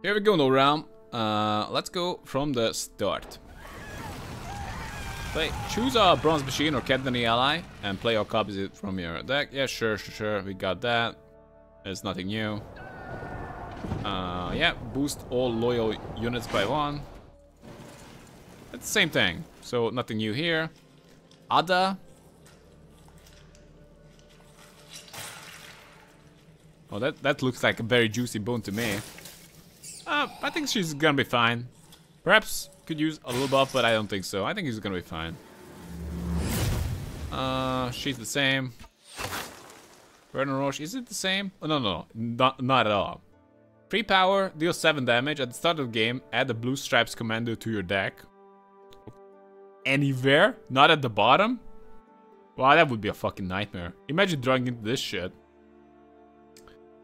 Here we go, no round. Let's go from the start. Choose a bronze machine or KAEDWENI ally and play or copies it from your deck. Yeah, sure. We got that. There's nothing new. Yeah, boost all loyal units by 1. It's the same thing. So nothing new here. Ada. Oh, that looks like a very juicy bone to me. I think she's gonna be fine. Perhaps could use a little buff, but I don't think so. I think he's gonna be fine. She's the same. VERNON ROCHE, is it the same? Oh, no, not at all. Free power, deal 7 damage. At the start of the game, add the Blue Stripes Commander to your deck. Anywhere? Not at the bottom? Wow, that would be a fucking nightmare. Imagine drawing into this shit.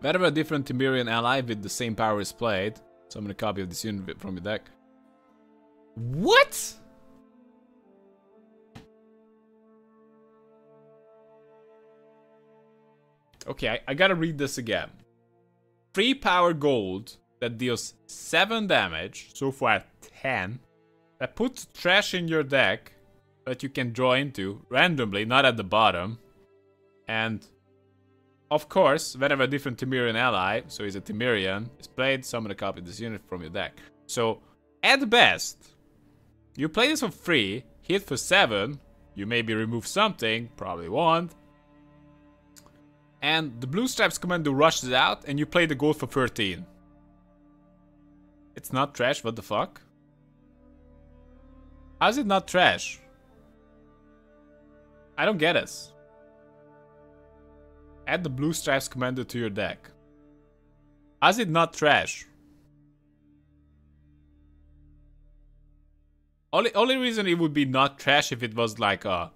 Whenever a different TEMERIAN ally with the same power is played, summon a copy of this unit from your deck. What? Okay, I gotta read this again. Free power gold that deals 7 damage, so far 10, that puts trash in your deck that you can draw into randomly, not at the bottom. And of course, whenever a different TEMERIAN ally, so he's a TEMERIAN, is played, summon a copy of this unit from your deck. So, at best, you play this for free, hit for 7, you maybe remove something, probably won't. And the Blue Stripes Commander rushes out, and you play the gold for 13. It's not trash, what the fuck? How's it not trash? I don't get it. Add the Blue Stripes Commander to your deck. How's it not trash? Only reason it would be not trash if it was like a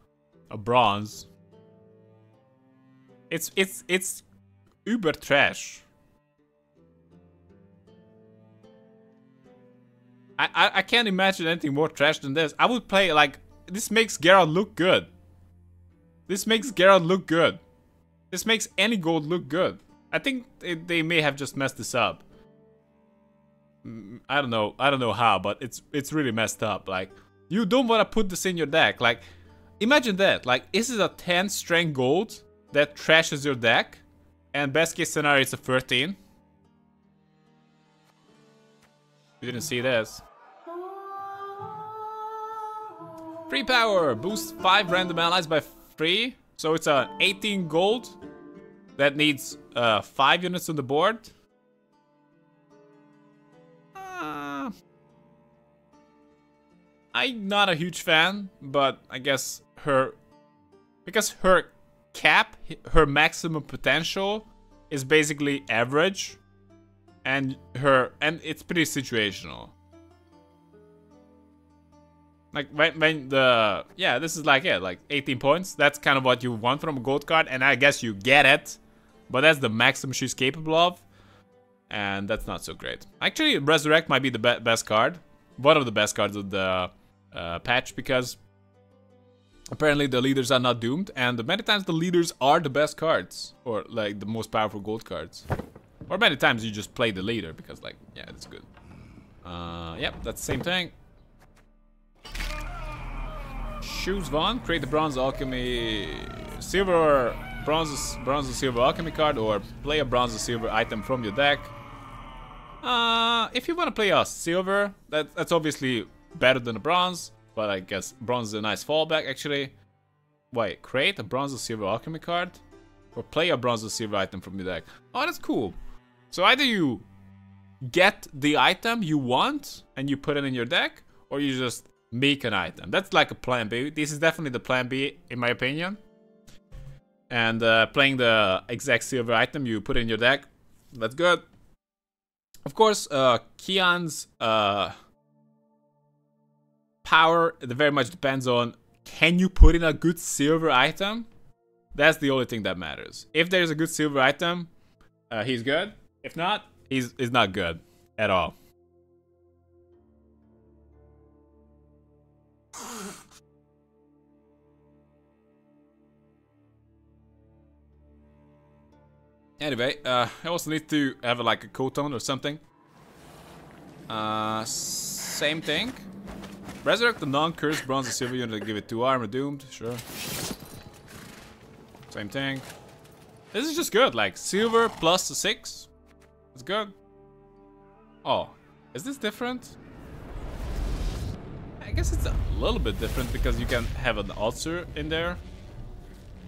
bronze. It's uber trash. I can't imagine anything more trash than this. I would play like this makes Geralt look good. This makes Geralt look good. This makes any gold look good. I think they may have just messed this up. I don't know how, but it's really messed up. Like, you don't want to put this in your deck. Like, imagine that. Like, this is a 10 strength gold that trashes your deck, and best case scenario it's a 13. You didn't see this. Free power, boost 5 random allies by 3. So it's a 18 gold that needs 5 units on the board. I'm not a huge fan, but I guess because her cap, her maximum potential is basically average, and it's pretty situational. Like when this is like like 18 points. That's kind of what you want from a gold card, and I guess you get it, but that's the maximum she's capable of, and that's not so great. Actually, Resurrect might be the best card, one of the best cards of the patch, because apparently the leaders are not doomed, and many times the leaders are the best cards, or like the most powerful gold cards, or many times you just play the leader because like it's good. Yep, that's the same thing. Choose one, create the bronze alchemy, silver, bronze or silver alchemy card, or play a bronze or silver item from your deck. If you want to play a silver, that's obviously better than a bronze, but I guess bronze is a nice fallback actually. Wait, create a bronze or silver alchemy card, or play a bronze or silver item from your deck. Oh, that's cool. So either you get the item you want and you put it in your deck, or you just make an item. That's like a plan B. This is definitely the plan B in my opinion. And playing the exact silver item you put in your deck, that's good. Of course, KIYAN's power, it very much depends on, can you put in a good silver item? That's the only thing that matters. If there's a good silver item, he's good. If not, he's not good at all. Anyway, I also need to have like a coat on or something. Same thing. Resurrect the non-cursed bronze and silver unit and give it 2 armor. Doomed, sure. Same thing. This is just good, like silver plus 6. It's good. Oh, is this different? I guess it's a little bit different because you can have an ulcer in there.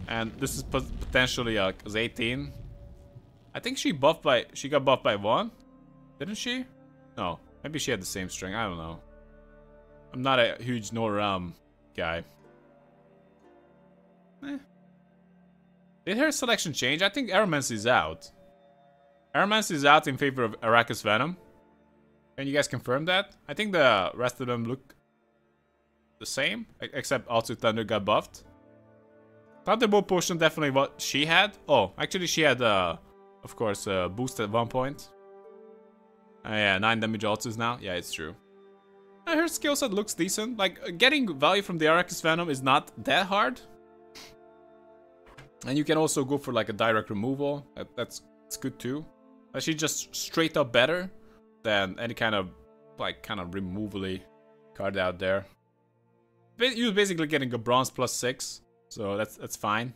And this is potentially a 18. I think she got buffed by 1. Didn't she? No, maybe she had the same string, I don't know. I'm not a huge no realm guy. Did her selection change? I think Aromancy is out. Aromancy is out in favor of Arachis Venom. Can you guys confirm that? I think the rest of them look the same, except also Thunder got buffed. Thunderbolt Potion definitely what she had. Oh, actually she had, of course, boost at 1 point. Yeah, 9 damage ults now. Yeah, it's true. Her skill set looks decent. Like, getting value from the Arachis Venom is not that hard. And you can also go for like a direct removal. That's good too. She's just straight up better than any kind of like removal-y card out there. You're basically getting a bronze plus 6, so that's fine.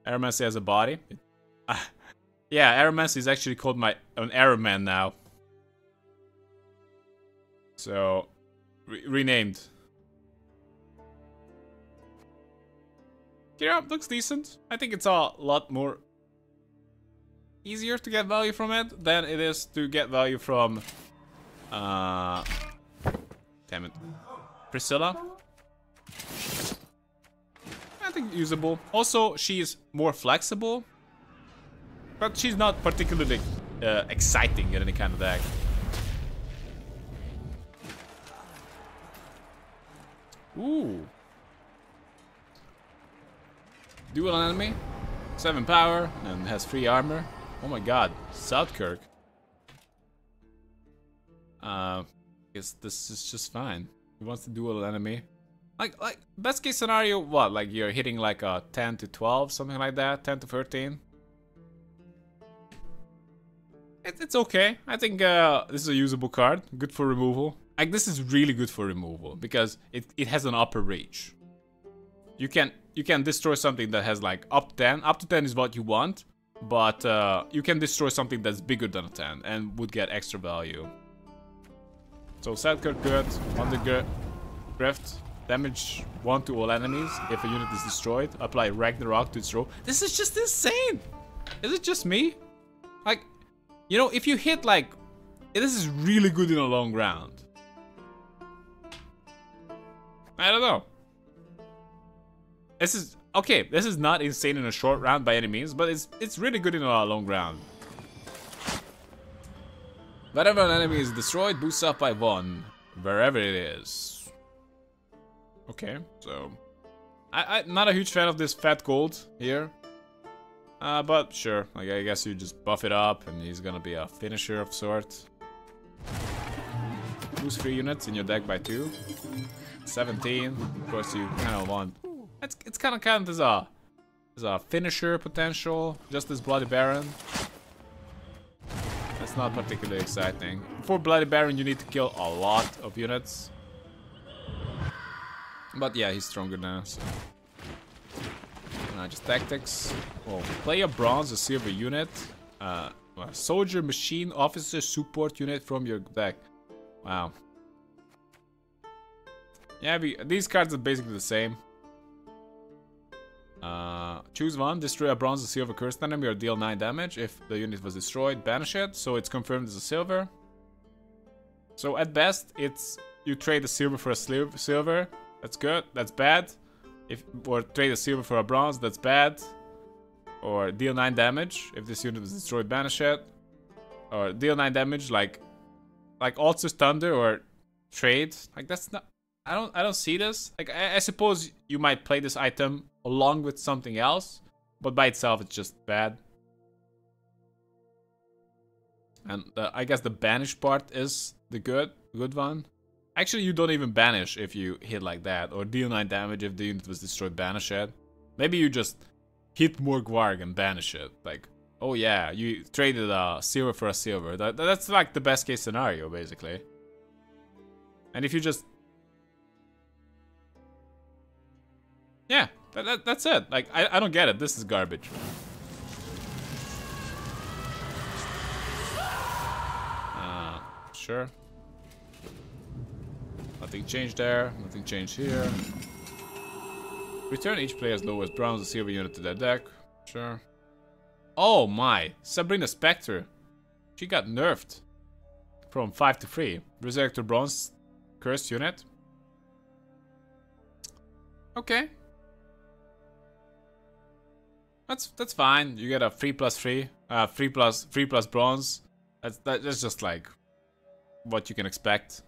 Aromancy has a body. Yeah, Aromancy is actually called an Arrowman now. So renamed. KEIRA looks decent. I think it's a lot more easier to get value from it than it is to get value from damn it, PRISCILLA. I think usable. Also, she's more flexible, but she's not particularly exciting in any kind of deck. Ooh. Dual enemy, 7 power, and has 3 armor. Oh my god, Southkirk. Guess this is just fine. He wants to dual enemy. Like best case scenario, what? Like you're hitting like a 10 to 12, something like that, 10 to 13. It's okay. I think this is a usable card, good for removal. Like this is really good for removal because it has an upper reach. You can destroy something that has like up 10. Up to 10 is what you want, but you can destroy something that's bigger than a 10 and would get extra value. So Southkirk good, VANDERGRIFT, damage 1 to all enemies if a unit is destroyed. Apply Ragnarok to its row. This is just insane! Is it just me? Like, you know, if you hit like... This is really good in a long round. I don't know. This is okay. This is not insane in a short round by any means, but it's really good in a long round. Whenever an enemy is destroyed, boosts up by 1, wherever it is. Okay, so I'm not a huge fan of this fat gold here, but sure. Like I guess you just buff it up, and he's gonna be a finisher of sorts. Boost 3 units in your deck by 2. 17. Of course, you kind of want. It's kind of counted as a finisher potential, just as Bloody Baron. That's not particularly exciting. For Bloody Baron, you need to kill a lot of units. But yeah, he's stronger now, so... just tactics. Oh, play a bronze or silver unit. Soldier, machine, officer, support unit from your deck. Wow. Yeah, these cards are basically the same. Choose one, destroy a bronze or silver cursed enemy or deal 9 damage. If the unit was destroyed, banish it. So it's confirmed as a silver. So at best, it's you trade a silver for a silver. That's good. That's bad. Or trade a silver for a bronze. That's bad. Or deal 9 damage. If this unit was destroyed, banish it. Or deal 9 damage like Ulcer's Thunder or trade. Like that's not. I don't see this. Like I suppose you might play this item along with something else, but by itself it's just bad. And I guess the banish part is the good one. Actually, you don't even banish if you hit like that, or deal 9 damage if the unit was destroyed, banish it. Maybe you just hit more Gwarg and banish it. Like Oh yeah, you traded a silver for a silver. That's like the best case scenario, basically. And if you just... Yeah, that's it. Like, I don't get it. This is garbage. Sure. Nothing changed there. Nothing changed here. Return each player's lowest bronze or silver unit to their deck. Sure. Oh my! Sabrina's Specter. She got nerfed. From 5 to 3. Resurrector bronze cursed unit. Okay. That's fine. You get a 3+3. 3 plus bronze. That's just like what you can expect.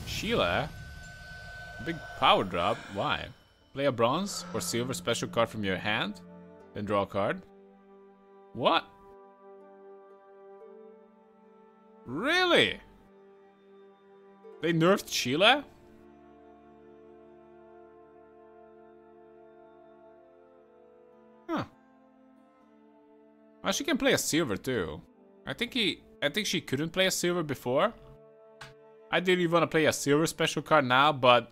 Sheila? Big power drop? Why? Play a bronze or silver special card from your hand, then draw a card. What? Really? They nerfed Sheila? Huh. Well, she can play a silver too. I think she couldn't play a silver before. I didn't even want to play a silver special card now, but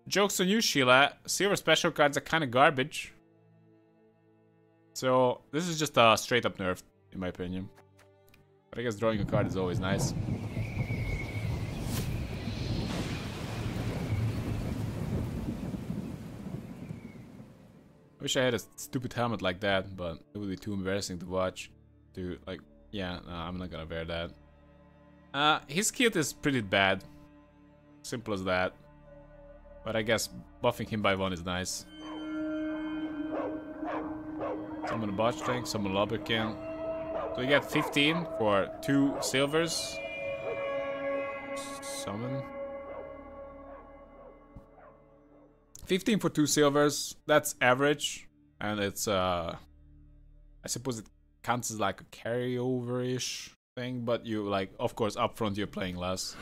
joke's on you, Sheila. Silver special cards are kind of garbage. So this is just a straight up nerf, in my opinion. But I guess drawing a card is always nice. I wish I had a stupid helmet like that, but it would be too embarrassing to watch. Yeah, no, I'm not gonna wear that. His kit is pretty bad. Simple as that. But I guess buffing him by 1 is nice. Summon a botch tank, summon a lubricant. So you get 15 for 2 silvers. Summon. 15 for 2 silvers. That's average. And it's I suppose it counts as like a carryover-ish thing, but you like, of course, up front you're playing less.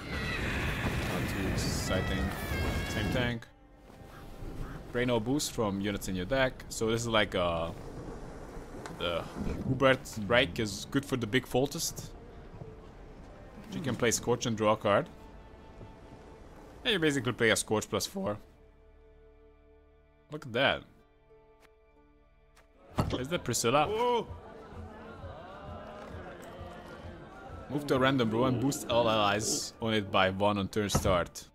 Not too exciting. Same tank. Braino boost from units in your deck. So this is like the Hubert Reich is good for the big FOLTEST. You can play Scorch and draw a card. Yeah, you basically play a Scorch +4. Look at that. Is that Priscilla? Whoa. Move to a random row and boost all allies on it by 1 on turn start.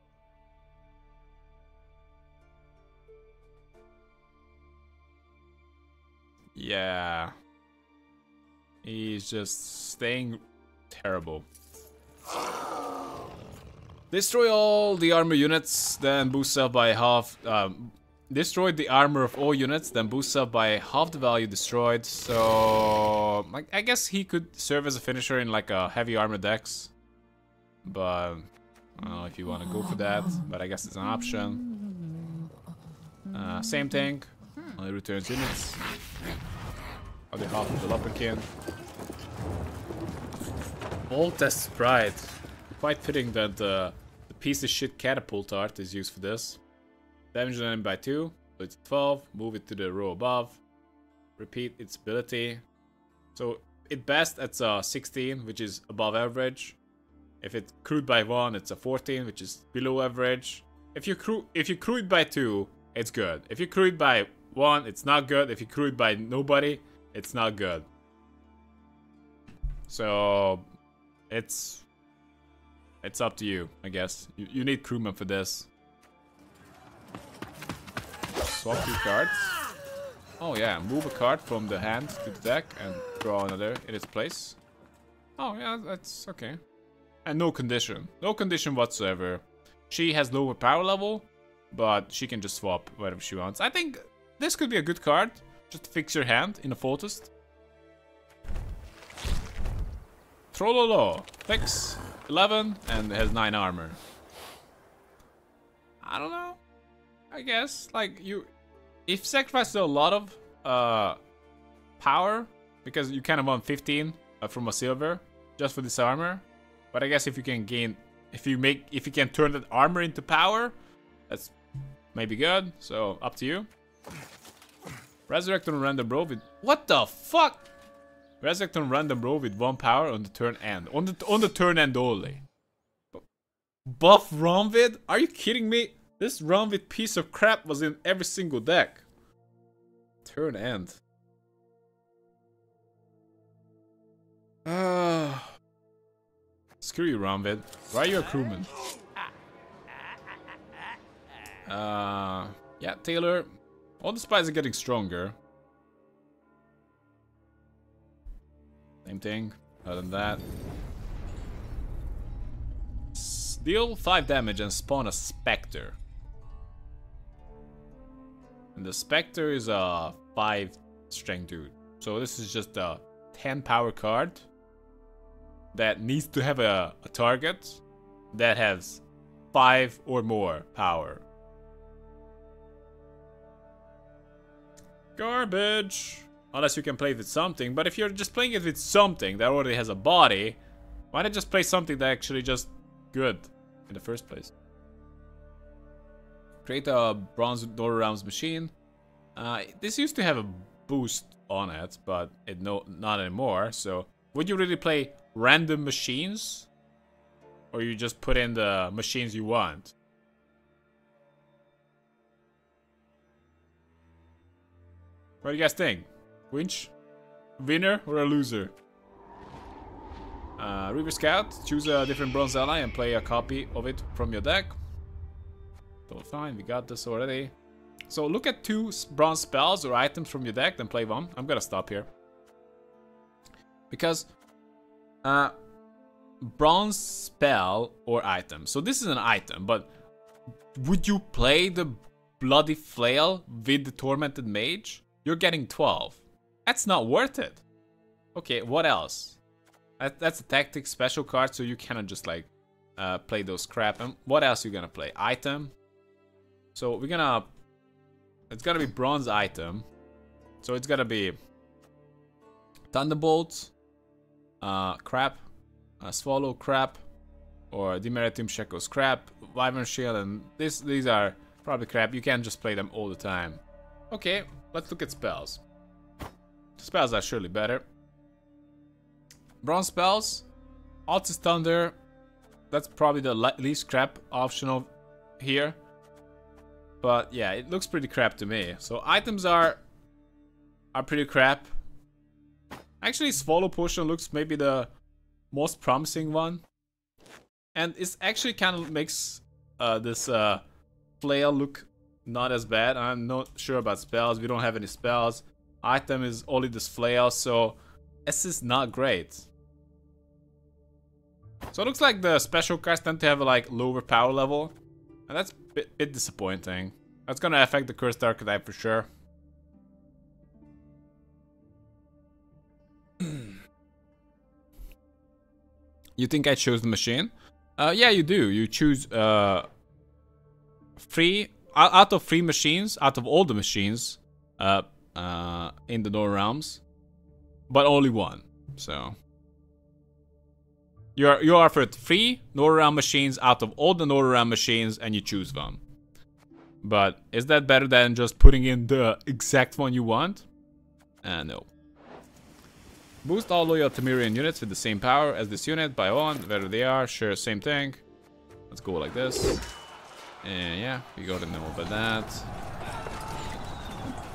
Yeah. He's just staying terrible. Destroy all the armor units, then boost self by half. Destroy the armor of all units, then boost self by half the value destroyed. So I guess he could serve as a finisher in like a heavy armor decks. But I don't know if you want to go for that, but I guess it's an option. Same thing, only returns units. Other half of the lubricant. FOLTEST'S Pride. Quite fitting that the piece of shit catapult art is used for this. Damage an enemy by 2, so it's 12, move it to the row above. Repeat its ability. So at best it's a 16, which is above average. If it crewed by 1, it's a 14, which is below average. If you crew it by 2, it's good. If you crew it by 1, it's not good. If you crew it by nobody, it's not good. So it's up to you, I guess. You need crewmen for this. Swap 2 cards. Oh yeah, move a card from the hand to the deck and draw another in its place. Oh yeah, that's okay. And no condition. No condition whatsoever. She has lower power level, but she can just swap whatever she wants. I think this could be a good card. Just to fix your hand in a FOLTEST. Trollolo. Fix 11 and it has 9 armor. I don't know. I guess, like, if sacrifices a lot of power, because you kind of want 15 from a silver just for this armor. But I guess if you can gain, if you can turn that armor into power, that's may be good, so up to you. Resurrect on random row with... What the fuck? Resurrect on random row with 1 power on the turn end. On the turn end only. Buff Ronvid? Are you kidding me? This Ronvid piece of crap was in every single deck. Turn end. Screw you, Ronvid. Why are you a crewman? Yeah, Taylor. All the spies are getting stronger. Same thing. Other than that. Deal 5 damage and spawn a Specter. And the Specter is a 5 strength dude. So this is just a 10 power card that needs to have a target that has 5 or more power. Garbage. Unless you can play it with something. But if you're just playing it with something that already has a body, why not just play something that actually just good in the first place? Create a bronze door realms machine. This used to have a boost on it, but not anymore. So would you really play random machines, or you just put in the machines you want? What do you guys think? Winch? Winner or a loser? Reaver Scout. Choose a different bronze ally and play a copy of it from your deck. Totally fine, we got this already. So look at 2 bronze spells or items from your deck, then play 1. I'm gonna stop here. Because bronze spell or item. So this is an item, but would you play the bloody flail with the tormented mage? You're getting 12. That's not worth it. Okay, what else? That's a tactic special card, so you cannot just like play those crap. And what else are you gonna play? Item. So we're gonna... It's gonna be bronze item. So it's gonna be Thunderbolt, crap, Swallow crap, or Demeritum Shackles crap, Wyvern Shield, and these are probably crap. You can't just play them all the time. Okay, let's look at spells. Spells are surely better. Bronze spells, Altis Thunder. That's probably the least crap optional here. But yeah, it looks pretty crap to me. So items are pretty crap. Actually, Swallow Potion looks maybe the most promising one. And it actually kind of makes this flail look not as bad. I'm not sure about spells. We don't have any spells. Item is only this flail, so this is not great. So it looks like the special cards tend to have a like lower power level, and that's a bit disappointing. That's gonna affect the cursed archetype for sure. You think I chose the machine? Yeah, you do. You choose free out of free machines, out of all the machines in the Door Realms, but only one. So you are offered free Door Realm machines out of all the Door Realm machines, and you choose one. But is that better than just putting in the exact one you want? No. Boost all loyal Temerian units with the same power as this unit by 1, whether they are. Sure, same thing. Let's go like this. And yeah, we got to know about that.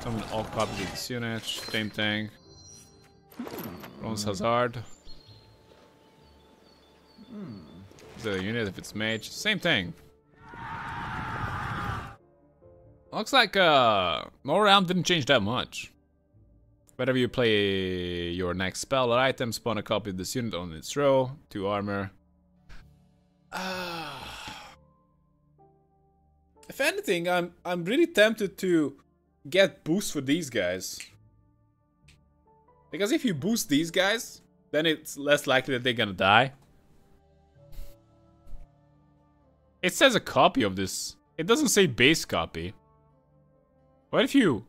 Summon all copies of this unit. Same thing. Bronze Hazard. Is that a unit if it's mage? Same thing. Looks like no round didn't change that much. Whenever you play your next spell or item, spawn a copy of this unit on its row, 2 armor. If anything, I'm really tempted to get boost for these guys. Because if you boost these guys, then it's less likely that they're gonna die. It says a copy of this. It doesn't say base copy. What if you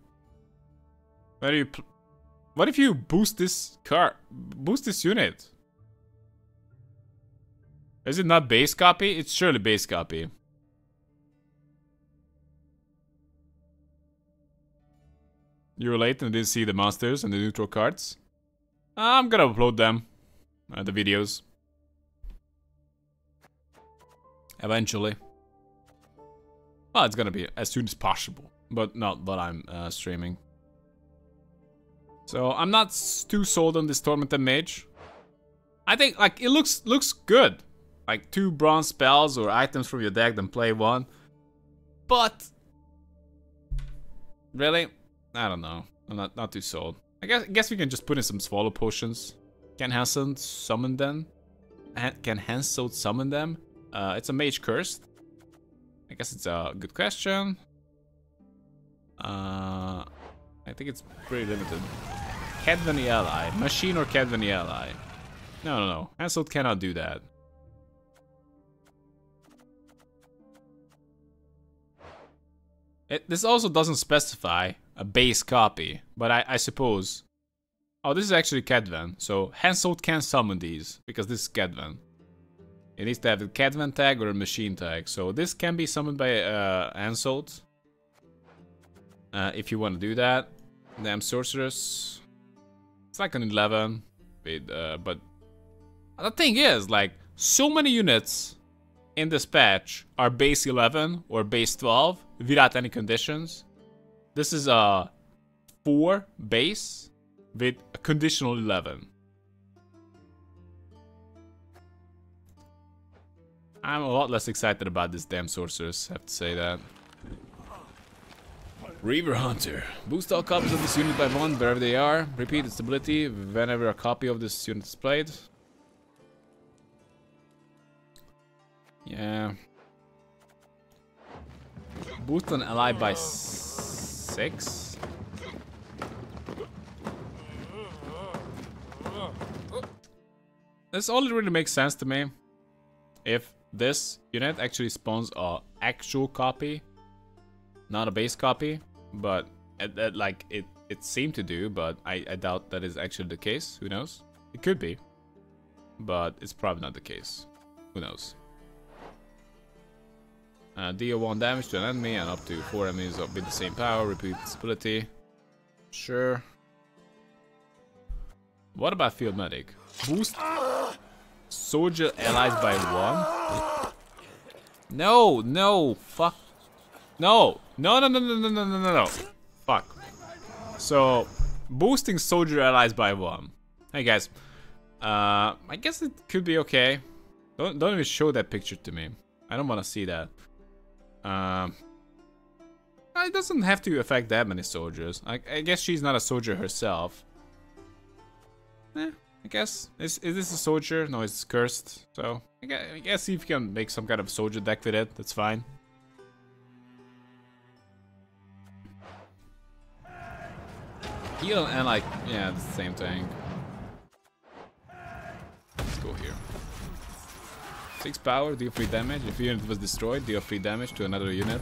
boost this card? Boost this unit? Is it not base copy? It's surely base copy. You were late and didn't see the monsters and the neutral cards. I'm gonna upload them. The videos. Eventually. Well, it's gonna be as soon as possible. But not while I'm streaming. So, I'm not too sold on this Tormented Mage. I think, like, it looks good. Like, 2 bronze spells or items from your deck, then play 1. But... really? I don't know. I'm not too sold. I guess we can just put in some Swallow Potions. Can Hansel summon them? Can Hansel summon them? It's a Mage Cursed. I guess it's a good question. I think it's pretty limited. KAEDWENI ally. Machine or KAEDWENI ally? No. Hansel cannot do that. This also doesn't specify a base copy, but I suppose... Oh, this is actually KAEDWEN, so Hansel can summon these, because this is KAEDWEN. It needs to have a KAEDWEN tag or a machine tag, so this can be summoned by Hansel. If you want to do that. Damn Sorceress. It's like an 11, but... The thing is, like, so many units in this patch are base 11 or base 12 without any conditions. This is a 4 base with a conditional 11. I'm a lot less excited about this damn Sorceress, I have to say that. Reaver Hunter. Boost all copies of this unit by 1 wherever they are. Repeat its ability whenever a copy of this unit is played. Yeah. Boost an ally by 6. This only really makes sense to me if this unit actually spawns a actual copy, not a base copy. But like it seemed to do, but I doubt that is actually the case. Who knows? It could be, but it's probably not the case. Who knows? Deal 1 damage to an enemy and up to 4 enemies with the same power. Repeat its ability. Sure. What about Field Medic? Boost soldier allies by 1? No, fuck. No. Fuck. So, boosting soldier allies by 1. Hey guys. I guess it could be okay. Don't even show that picture to me. I don't want to see that. It doesn't have to affect that many soldiers. I guess she's not a soldier herself. I guess. Is this a soldier? No, it's cursed. So, I guess if you can make some kind of soldier deck with it, that's fine. Heal and like, yeah, it's the same thing. Let's go here. 6 power, deal 3 damage. If a unit was destroyed, deal 3 damage to another unit.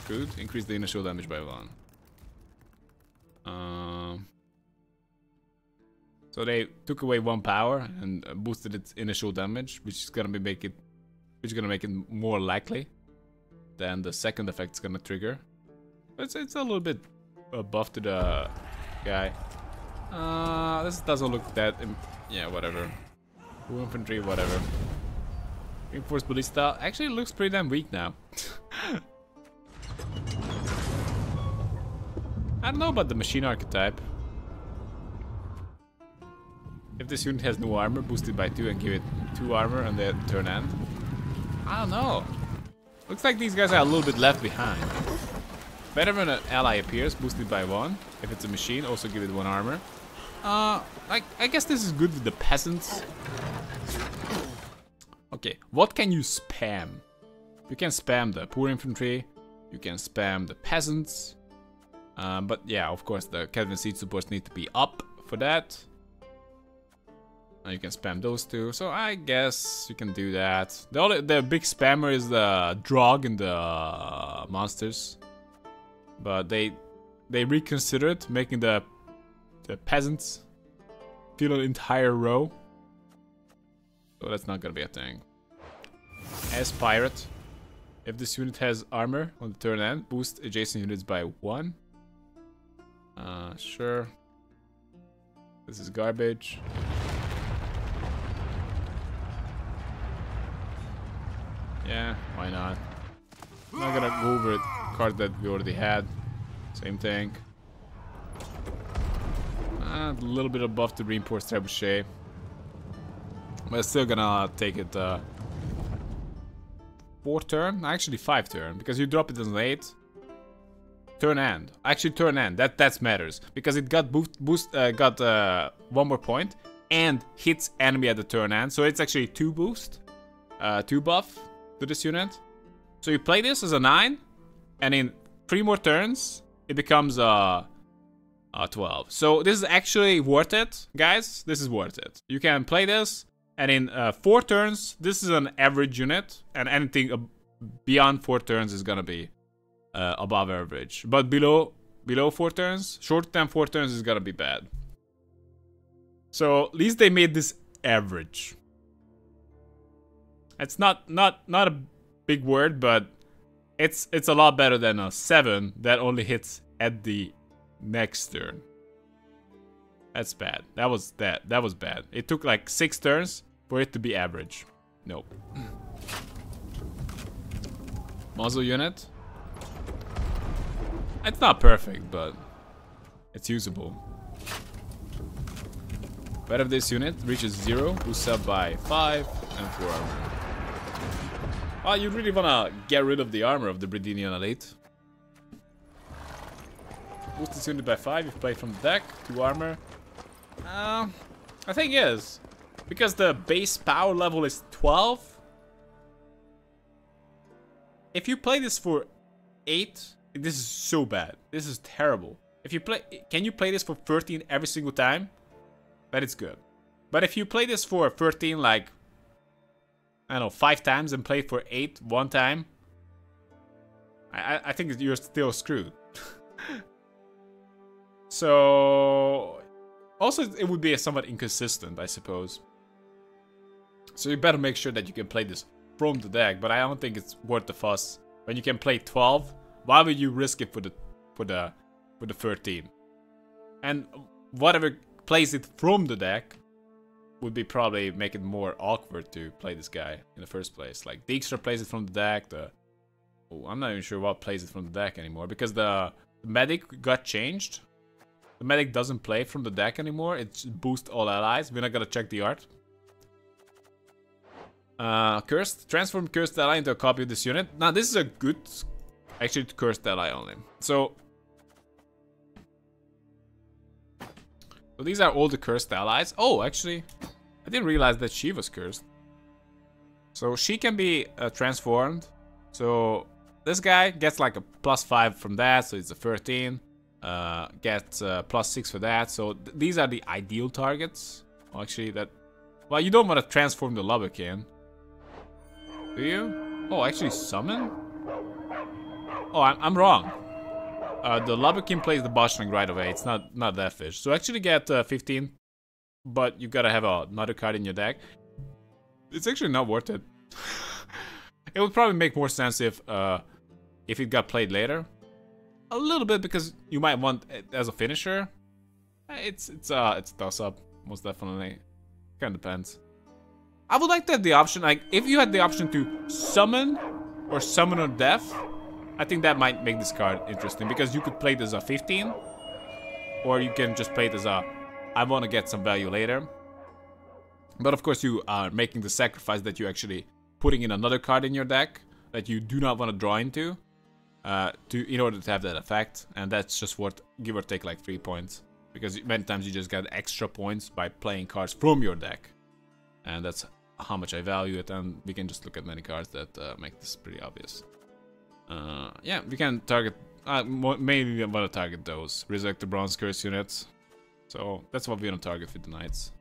Good. Increase the initial damage by 1. So they took away 1 power and boosted its initial damage, which is gonna make it more likely than the second effect's gonna trigger. But it's a little bit buff to the guy. This doesn't look that. Yeah, whatever. Infantry, whatever. Reinforced Ballista actually looks pretty damn weak now. I don't know about the machine archetype. If this unit has no armor, boost it by 2 and give it 2 armor on the turn end. I don't know. Looks like these guys are a little bit left behind. Better when an ally appears, boost it by 1. If it's a machine, also give it 1 armor. I guess this is good with the peasants. Okay, what can you spam? You can spam the poor infantry. You can spam the peasants. But yeah, of course, the Kelvin Siege supports need to be up for that. You can spam those 2, so I guess you can do that. The big spammer is the Drog and the monsters. But they reconsidered making the peasants fill an entire row. So that's not gonna be a thing. As Pirate, if this unit has armor on the turn end, boost adjacent units by 1. Sure. This is garbage. Yeah, why not? I'm not gonna go over card that we already had. Same thing. A little bit above the reinforced trebuchet. But still gonna take it 4 turn? Actually 5 turn, because you drop it as an 8. Turn end. Actually turn end. That matters. Because it got got 1 more point and hits enemy at the turn end. So it's actually 2 boost. 2 buff to this unit. So you play this as a 9, and in 3 more turns, it becomes 12. So this is actually worth it, guys. This is worth it. You can play this, and in 4 turns, this is an average unit, and anything beyond 4 turns is gonna be above average. But below 4 turns, shorter than 4 turns is gonna be bad. So at least they made this average. It's not a big word, but it's a lot better than a 7 that only hits at the next turn. That's bad. That was bad. It took like 6 turns for it to be average. Nope. Muzzle unit. It's not perfect, but it's usable. Better of this unit reaches 0, boosts up by 5, and 4 armor. Oh, you really wanna get rid of the armor of the Bredinian Elite. Boost this unit by 5 if played from the deck. 2 armor. I think yes. Because the base power level is 12. If you play this for 8, this is so bad. This is terrible. If you play, can you play this for 13 every single time? That is good. But if you play this for 13 like, I don't know, 5 times and play for 8 one time, I think you're still screwed. So also it would be somewhat inconsistent, I suppose. So you better make sure that you can play this from the deck, but I don't think it's worth the fuss. When you can play 12, why would you risk it for the 13? And whatever plays it from the deck would be probably make it more awkward to play this guy in the first place. Like Dijkstra plays it from the deck. I'm not even sure what plays it from the deck anymore, because the medic got changed. The medic doesn't play from the deck anymore. It's boost all allies. We're not gonna check the art. Cursed. Transform cursed ally into a copy of this unit. Now this is a good, actually cursed ally only. So these are all the cursed allies. Oh, actually, I didn't realize that she was cursed. So she can be transformed. So this guy gets like a +5 from that, so it's a 13. Gets +6 for that. So these are the ideal targets. Well, actually, well, you don't want to transform the Lubberkin, do you? Oh, actually summon? Oh, I'm wrong. The Lubberkin plays the Botchling right away. It's not that fish. So actually get 15, but you gotta have another card in your deck. It's actually not worth it. It would probably make more sense if it got played later. A little bit, because you might want it as a finisher. It's a toss-up, most definitely. Kinda depends. I would like to have the option, like, if you had the option to summon or Summoner Death, I think that might make this card interesting, because you could play it as a 15, or you can just play it as a, I want to get some value later. But of course you are making the sacrifice that you're actually putting in another card in your deck that you do not want to draw into, in order to have that effect, and that's just worth, give or take, like 3 points, because many times you just get extra points by playing cards from your deck, and that's how much I value it. And we can just look at many cards that make this pretty obvious. Yeah, we can target, maybe we want to target those Resurrect the Bronze Curse units, so that's what we're gonna target with the Knights.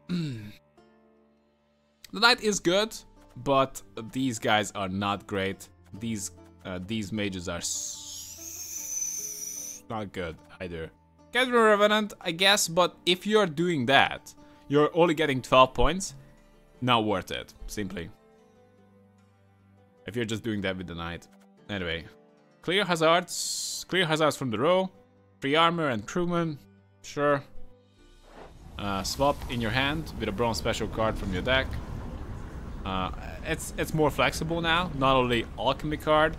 The Knight is good, but these guys are not great. These mages are not good either. KAEDWENI Revenant, I guess, but if you're doing that, you're only getting 12 points. Not worth it, simply. If you're just doing that with the Knight. Anyway, Clear hazards. Clear hazards from the row. Free armor and crewman. Sure. Swap in your hand with a bronze special card from your deck. It's more flexible now. Not only alchemy card.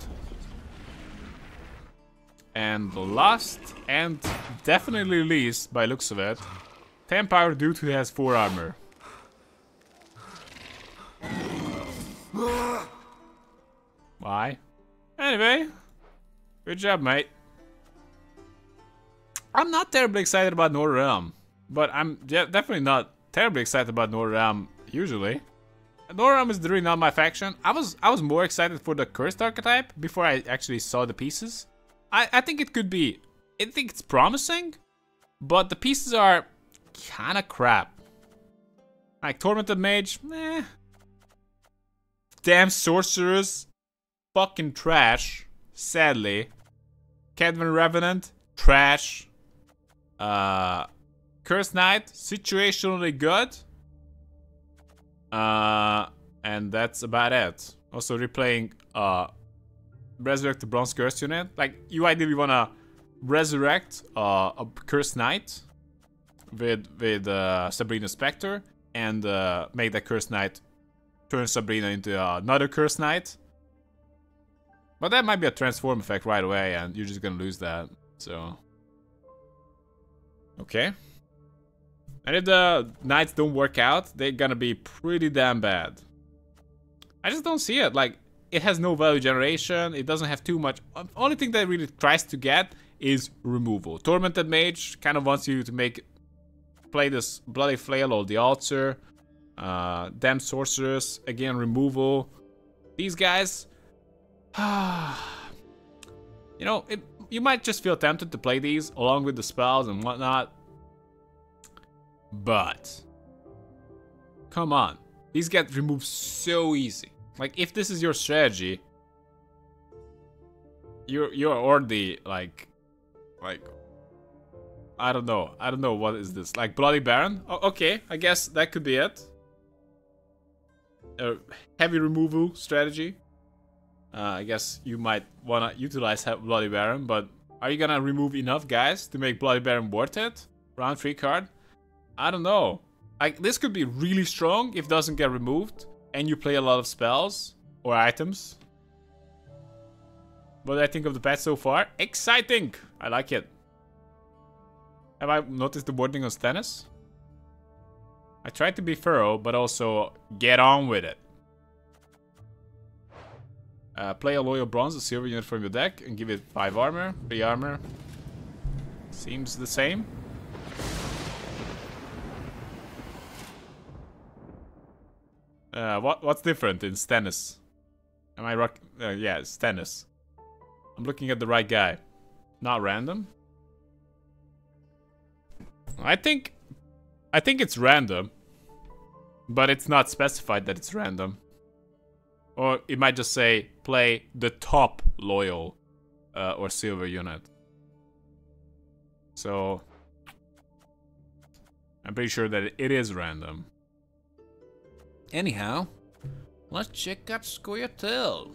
And last and definitely least, by looks of it, 10 power due to he has 4 armor. Why? Anyway, good job, mate. I'm not terribly excited about Northern Realm, but I'm definitely not terribly excited about Northern Realm usually. Northern Realm is really not my faction. I was more excited for the cursed archetype before I actually saw the pieces. I think it could be, I think it's promising, but the pieces are kind of crap. Like Tormented Mage, eh. Damn Sorceress, fucking trash, sadly. KAEDWENI Revenant, trash. Cursed Knight, situationally good. And that's about it. Also replaying, resurrect the bronze curse unit. Like, you ideally wanna resurrect a cursed knight with Sabrina's Specter and make that cursed knight turn Sabrina into another cursed knight. But that might be a transform effect right away, and you're just gonna lose that. So, okay. And if the knights don't work out, they're gonna be pretty damn bad. I just don't see it. Like, it has no value generation. It doesn't have too much. Only thing that it really tries to get is removal. Tormented Mage kind of wants you to play this Bloody Flail or the Altar. Damn Sorceress, again removal. These guys, you know, you might just feel tempted to play these along with the spells and whatnot. But come on, these get removed so easy. Like, if this is your strategy, you're already like I don't know what is this, like Bloody Baron? Oh, okay, I guess that could be it. A heavy removal strategy. I guess you might wanna utilize Bloody Baron, but are you gonna remove enough guys to make Bloody Baron worth it? Round 3 card? I don't know. Like, this could be really strong if it doesn't get removed and you play a lot of spells or items. What do I think of the patch so far? Exciting! I like it. Have I noticed the wording on STENNIS? I tried to be thorough, but also get on with it. Play a loyal bronze, a silver unit from your deck, and give it 5 armor, 3 armor. Seems the same. What's different in STENNIS? Am I yeah, STENNIS. I'm looking at the right guy. Not random. I think it's random, but it's not specified that it's random. Or it might just say play the top loyal or silver unit. So I'm pretty sure that it is random. Anyhow, let's check out Squirtle.